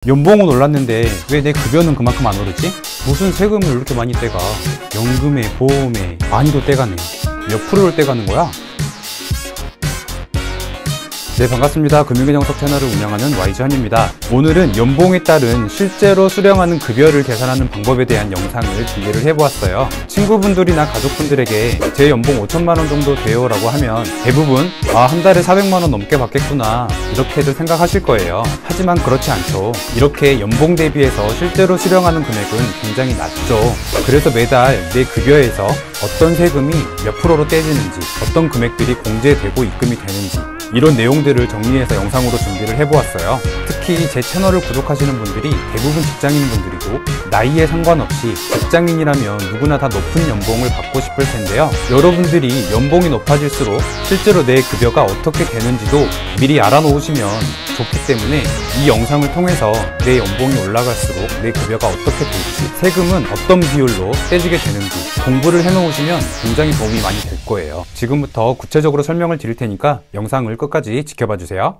연봉은 올랐는데 왜 내 급여는 그만큼 안 오르지? 무슨 세금을 이렇게 많이 떼가? 연금에 보험에 많이도 떼가네. 몇 프로를 떼가는 거야? 네, 반갑습니다. 금융경영석 채널을 운영하는 YG환입니다. 오늘은 연봉에 따른 실제로 수령하는 급여를 계산하는 방법에 대한 영상을 준비를 해보았어요. 친구분들이나 가족분들에게 제 연봉 5천만원 정도 돼요 라고 하면 대부분 한 달에 400만원 넘게 받겠구나 이렇게들 생각하실 거예요. 하지만 그렇지 않죠. 이렇게 연봉 대비해서 실제로 수령하는 금액은 굉장히 낮죠. 그래서 매달 내 급여에서 어떤 세금이 몇 프로로 떼지는지, 어떤 금액들이 공제되고 입금이 되는지 이런 내용들을 정리해서 영상으로 준비를 해보았어요. 특히 제 채널을 구독하시는 분들이 대부분 직장인분들이고 나이에 상관없이 직장인이라면 누구나 다 높은 연봉을 받고 싶을 텐데요. 여러분들이 연봉이 높아질수록 실제로 내 급여가 어떻게 되는지도 미리 알아놓으시면 좋기 때문에 이 영상을 통해서 내 연봉이 올라갈수록 내 급여가 어떻게 될지, 세금은 어떤 비율로 떼지게 되는지 공부를 해놓으시면 굉장히 도움이 많이 될 거예요. 지금부터 구체적으로 설명을 드릴 테니까 영상을 끝까지 지켜봐 주세요.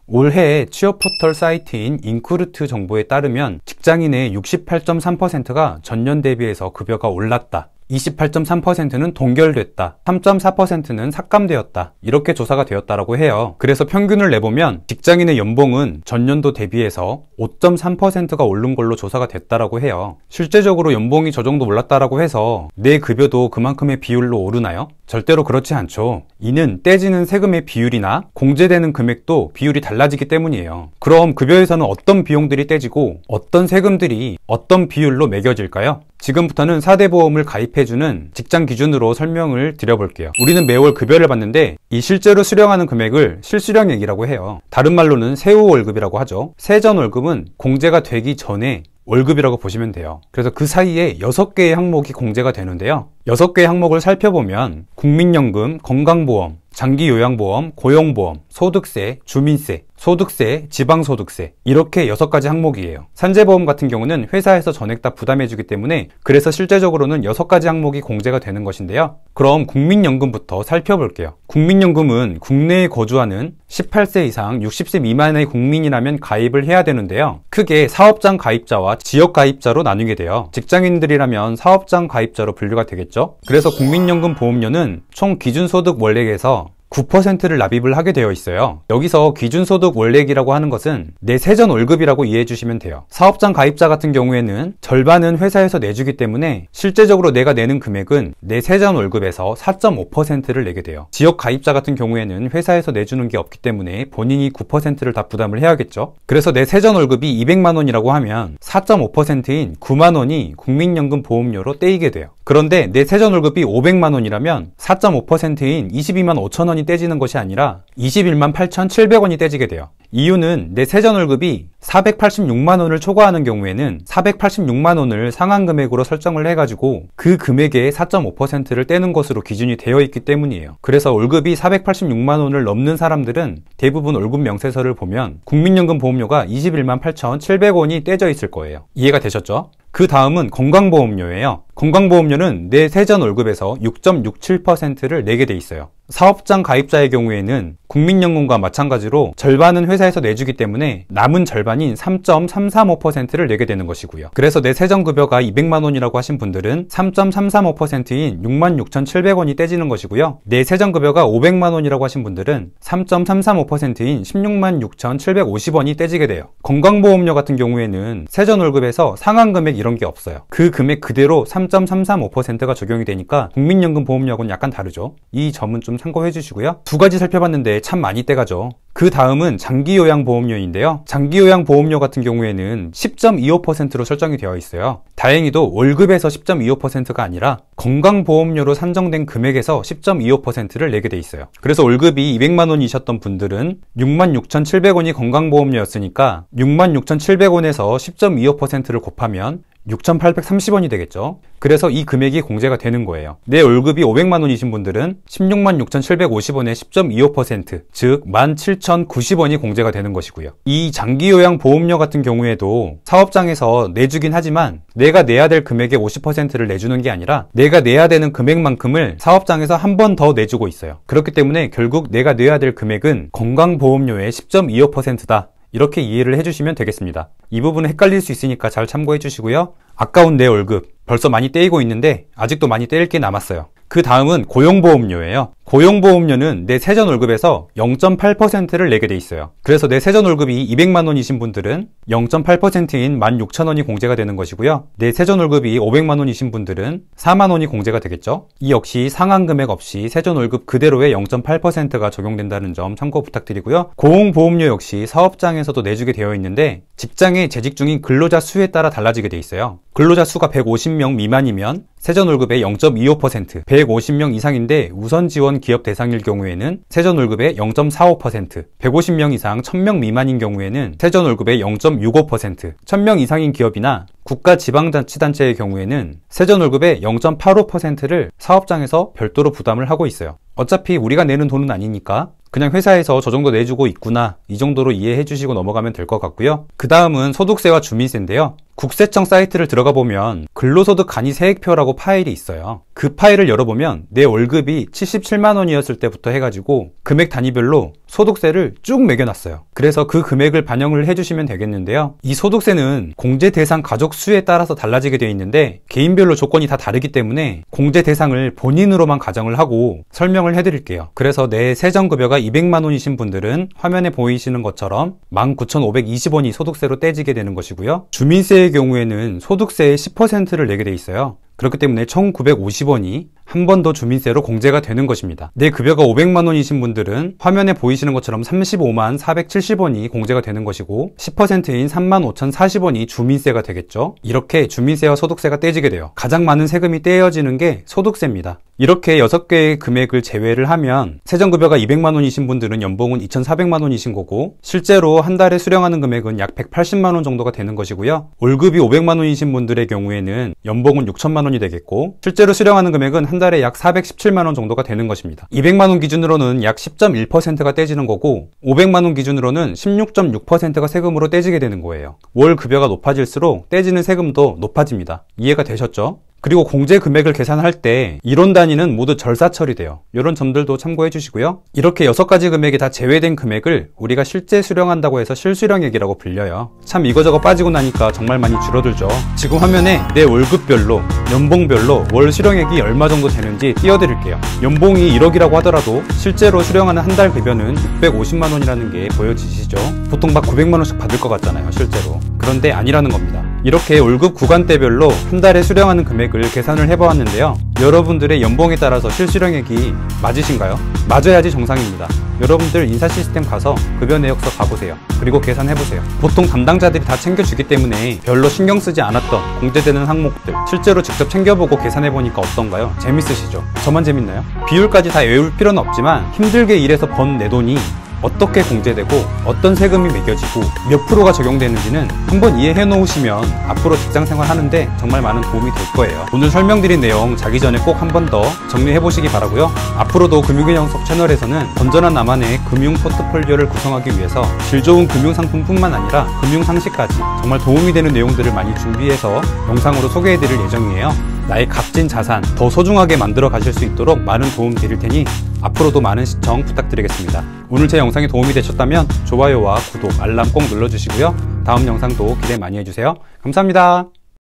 올해 취업 포털 사이트인 인크루트 정보에 따르면 직장인의 68.3%가 전년 대비해서 급여가 올랐다, 28.3%는 동결됐다, 3.4%는 삭감되었다, 이렇게 조사가 되었다라고 해요. 그래서 평균을 내보면 직장인의 연봉은 전년도 대비해서 5.3%가 오른 걸로 조사가 됐다라고 해요. 실제적으로 연봉이 저 정도 올랐다라고 해서 내 급여도 그만큼의 비율로 오르나요? 절대로 그렇지 않죠. 이는 떼지는 세금의 비율이나 공제되는 금액도 비율이 달라지기 때문이에요. 그럼 급여에서는 어떤 비용들이 떼지고 어떤 세금들이 어떤 비율로 매겨질까요? 지금부터는 4대 보험을 가입해주는 직장 기준으로 설명을 드려볼게요. 우리는 매월 급여를 받는데 이 실제로 수령하는 금액을 실수령액이라고 해요. 다른 말로는 세후 월급이라고 하죠. 세전 월급은 공제가 되기 전에 월급이라고 보시면 돼요. 그래서 그 사이에 6개의 항목이 공제가 되는데요. 6개의 항목을 살펴보면 국민연금, 건강보험, 장기요양보험, 고용보험, 소득세, 주민세, 소득세, 지방소득세 이렇게 6가지 항목이에요. 산재보험 같은 경우는 회사에서 전액 다 부담해주기 때문에 그래서 실제적으로는 6가지 항목이 공제가 되는 것인데요. 그럼 국민연금부터 살펴볼게요. 국민연금은 국내에 거주하는 18세 이상 60세 미만의 국민이라면 가입을 해야 되는데요. 크게 사업장 가입자와 지역 가입자로 나뉘게 돼요. 직장인들이라면 사업장 가입자로 분류가 되겠죠. 그래서 국민연금 보험료는 총 기준소득 원액에서 9%를 납입을 하게 되어 있어요. 여기서 기준소득 원액이라고 하는 것은 내 세전 월급이라고 이해해 주시면 돼요. 사업장 가입자 같은 경우에는 절반은 회사에서 내주기 때문에 실제적으로 내가 내는 금액은 내 세전 월급에서 4.5%를 내게 돼요. 지역 가입자 같은 경우에는 회사에서 내주는 게 없기 때문에 본인이 9%를 다 부담을 해야겠죠. 그래서 내 세전 월급이 200만 원이라고 하면 4.5%인 9만 원이 국민연금 보험료로 떼이게 돼요. 그런데 내 세전 월급이 500만 원이라면 4.5%인 22만 5천 원이 떼지는 것이 아니라 21만 8,700원이 떼지게 돼요. 이유는 내 세전 월급이 486만 원을 초과하는 경우에는 486만 원을 상한 금액으로 설정을 해가지고 그 금액의 4.5%를 떼는 것으로 기준이 되어 있기 때문이에요. 그래서 월급이 486만 원을 넘는 사람들은 대부분 월급 명세서를 보면 국민연금 보험료가 21만 8,700원이 떼져 있을 거예요. 이해가 되셨죠? 그 다음은 건강보험료예요. 건강보험료는 내 세전 월급에서 6.67%를 내게 돼 있어요. 사업장 가입자의 경우에는 국민연금과 마찬가지로 절반은 회사에서 내주기 때문에 남은 절반인 3.335%를 내게 되는 것이고요. 그래서 내 세전급여가 200만 원이라고 하신 분들은 3.335%인 66,700원이 떼지는 것이고요. 내 세전급여가 500만 원이라고 하신 분들은 3.335%인 16만 6,750원이 떼지게 돼요. 건강보험료 같은 경우에는 세전월급에서 상한 금액 이런 게 없어요. 그 금액 그대로 3.335%가 적용이 되니까 국민연금 보험료하고는 약간 다르죠. 이 점은 좀 참고해 주시고요. 2가지 살펴봤는데 참 많이 떼가죠. 그 다음은 장기요양보험료인데요. 장기요양보험료 같은 경우에는 10.25%로 설정이 되어 있어요. 다행히도 월급에서 10.25%가 아니라 건강보험료로 산정된 금액에서 10.25%를 내게 돼 있어요. 그래서 월급이 200만 원이셨던 분들은 66,700원이 건강보험료였으니까 66,700원에서 10.25%를 곱하면 6,830원이 되겠죠. 그래서 이 금액이 공제가 되는 거예요. 내 월급이 500만 원이신 분들은 166,750원의 10.25%, 즉 17,090원이 공제가 되는 것이고요. 이 장기요양 보험료 같은 경우에도 사업장에서 내주긴 하지만 내가 내야 될 금액의 50%를 내주는 게 아니라 내가 내야 되는 금액만큼을 사업장에서 한 번 더 내주고 있어요. 그렇기 때문에 결국 내가 내야 될 금액은 건강보험료의 10.25%다. 이렇게 이해를 해주시면 되겠습니다. 이 부분은 헷갈릴 수 있으니까 잘 참고해 주시고요. 아까운 내 월급 벌써 많이 떼이고 있는데 아직도 많이 떼일 게 남았어요. 그 다음은 고용보험료예요. 고용보험료는 내 세전 월급에서 0.8%를 내게 돼 있어요. 그래서 내 세전 월급이 200만 원이신 분들은 0.8%인 16,000원이 공제가 되는 것이고요. 내 세전 월급이 500만 원이신 분들은 4만 원이 공제가 되겠죠. 이 역시 상한 금액 없이 세전 월급 그대로의 0.8%가 적용된다는 점 참고 부탁드리고요. 고용보험료 역시 사업장에서도 내주게 되어 있는데 직장에 재직 중인 근로자 수에 따라 달라지게 돼 있어요. 근로자 수가 150명 미만이면 세전 월급의 0.25%, 150명 이상인데 우선 지원 기업 대상일 경우에는 세전 월급의 0.45%, 150명 이상 1000명 미만인 경우에는 세전 월급의 0.65%, 1000명 이상인 기업이나 국가 지방자치단체의 경우에는 세전 월급의 0.85%를 사업장에서 별도로 부담을 하고 있어요. 어차피 우리가 내는 돈은 아니니까 그냥 회사에서 저 정도 내주고 있구나, 이 정도로 이해해 주시고 넘어가면 될 것 같고요. 그 다음은 소득세와 주민세인데요. 국세청 사이트를 들어가 보면 근로소득 간이 세액표라고 파일이 있어요. 그 파일을 열어보면 내 월급이 77만 원이었을 때부터 해가지고 금액 단위별로 소득세를 쭉 매겨놨어요. 그래서 그 금액을 반영을 해주시면 되겠는데요. 이 소득세는 공제 대상 가족 수에 따라서 달라지게 되어 있는데 개인별로 조건이 다 다르기 때문에 공제 대상을 본인으로만 가정을 하고 설명을 해드릴게요. 그래서 내 세전급여가 200만 원이신 분들은 화면에 보이시는 것처럼 19,520원이 소득세로 떼지게 되는 것이고요. 주민세의 경우에는 소득세의 10%를 내게 돼 있어요. 그렇기 때문에 1,950원이 한 번 더 주민세로 공제가 되는 것입니다. 내 급여가 500만 원이신 분들은 화면에 보이시는 것처럼 35만 470원이 공제가 되는 것이고 10%인 35,040원이 주민세가 되겠죠. 이렇게 주민세와 소득세가 떼지게 돼요. 가장 많은 세금이 떼어지는 게 소득세입니다. 이렇게 6개의 금액을 제외를 하면 세전급여가 200만 원이신 분들은 연봉은 2,400만 원이신 거고 실제로 한 달에 수령하는 금액은 약 180만 원 정도가 되는 것이고요. 월급이 500만 원이신 분들의 경우에는 연봉은 6천만 원이 되겠고 실제로 수령하는 금액은 한 달에 약 417만 원 정도가 되는 것입니다. 200만 원 기준으로는 약 10.1%가 떼지는 거고 500만 원 기준으로는 16.6%가 세금으로 떼지게 되는 거예요. 월 급여가 높아질수록 떼지는 세금도 높아집니다. 이해가 되셨죠? 그리고 공제 금액을 계산할 때 이론 단위는 모두 절사 처리돼요. 이런 점들도 참고해 주시고요. 이렇게 6가지 금액이 다 제외된 금액을 우리가 실제 수령한다고 해서 실수령액이라고 불려요. 참 이거저거 빠지고 나니까 정말 많이 줄어들죠. 지금 화면에 내 월급별로, 연봉별로 월 수령액이 얼마 정도 되는지 띄워드릴게요. 연봉이 1억이라고 하더라도 실제로 수령하는 한 달 급여는 650만 원이라는 게 보여지시죠? 보통 막 900만 원씩 받을 것 같잖아요, 실제로. 그런데 아니라는 겁니다. 이렇게 월급 구간대별로 한 달에 수령하는 금액을 계산을 해보았는데요. 여러분들의 연봉에 따라서 실수령액이 맞으신가요? 맞아야지 정상입니다. 여러분들 인사 시스템 가서 급여 내역서 가보세요. 그리고 계산해보세요. 보통 담당자들이 다 챙겨주기 때문에 별로 신경 쓰지 않았던 공제되는 항목들 실제로 직접 챙겨보고 계산해보니까 어떤가요? 재밌으시죠? 저만 재밌나요? 비율까지 다 외울 필요는 없지만 힘들게 일해서 번 내 돈이 어떻게 공제되고 어떤 세금이 매겨지고 몇 프로가 적용되는지는 한번 이해해 놓으시면 앞으로 직장생활 하는데 정말 많은 도움이 될 거예요. 오늘 설명드린 내용 자기 전에 꼭 한 번 더 정리해 보시기 바라고요. 앞으로도 금융균형석 채널에서는 건전한 나만의 금융 포트폴리오를 구성하기 위해서 질 좋은 금융상품뿐만 아니라 금융상식까지 정말 도움이 되는 내용들을 많이 준비해서 영상으로 소개해 드릴 예정이에요. 나의 값진 자산 더 소중하게 만들어 가실 수 있도록 많은 도움 드릴 테니 앞으로도 많은 시청 부탁드리겠습니다. 오늘 제 영상이 도움이 되셨다면 좋아요와 구독, 알람 꼭 눌러주시고요. 다음 영상도 기대 많이 해주세요. 감사합니다.